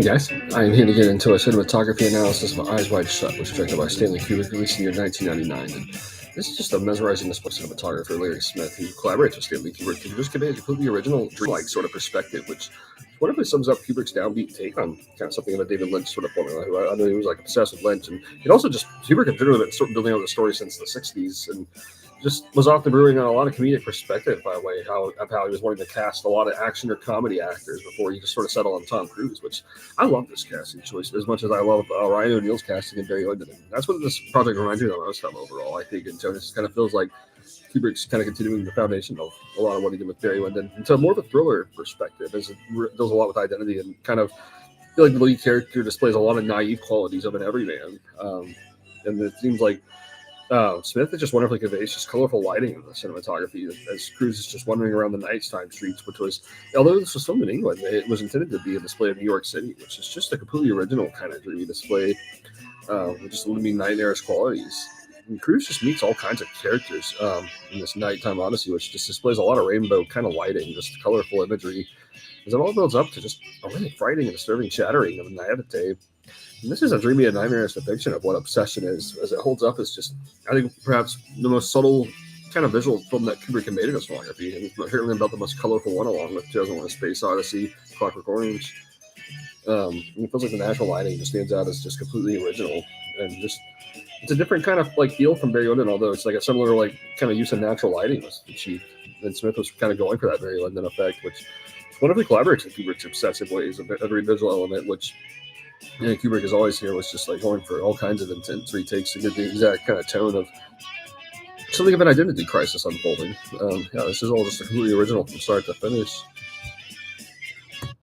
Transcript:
Yes, I am here to get into a cinematography analysis of Eyes Wide Shut, which was directed by Stanley Kubrick, released in the year 1999. And this is just a mesmerizing display of cinematographer Larry Smith, who collaborates with Stanley Kubrick to just convey a completely original, dreamlike sort of perspective, which wonderfully sums up Kubrick's downbeat take on kind of something of a David Lynch sort of formula. Who I know he was like obsessed with Lynch, and it also just Kubrick had generally been sort of building out the story since the '60s, and just was often brewing on a lot of comedic perspective by way of how he was wanting to cast a lot of action or comedy actors before he just sort of settled on Tom Cruise, which I love this casting choice as much as I love Ryan O'Neal's casting and Barry Lyndon. That's what this project reminds me of the most of overall, I think. And so this kind of feels like Kubrick's kind of continuing the foundation of a lot of what he did with Barry Lyndon into more of a thriller perspective, as it deals a lot with identity and kind of feel like the lead character displays a lot of naive qualities of an everyman. And it seems like Smith is just wonderfully conveys just colorful lighting in the cinematography as Cruise is just wandering around the nighttime streets, which was, although this was filmed in England, it was intended to be a display of New York City, which is just a completely original kind of dreamy display with just looming nightmarish qualities. And Cruise just meets all kinds of characters in this nighttime odyssey, which just displays a lot of rainbow kind of lighting, just colorful imagery, as it all builds up to just a really frightening and disturbing shattering of naivete. And this is a dreamy and nightmarish depiction of what obsession is, as it holds up as just, I think, perhaps the most subtle kind of visual film that Kubrick made in his filmography. And it's certainly about the most colorful one, along with 2001: Space Odyssey, Clockwork Orange. And it feels like the natural lighting just stands out as just completely original, and just it's a different kind of like feel from Barry Lyndon, although it's like a similar like kind of use of natural lighting was achieved. And Smith was kind of going for that Barry Lyndon effect, which wonderfully collaborates with Kubrick's obsessive ways of every visual element, which Kubrick is always here was just like going for all kinds of intense retakes to get the exact kind of tone of something of an identity crisis unfolding. Yeah, this is all just completely original from start to finish.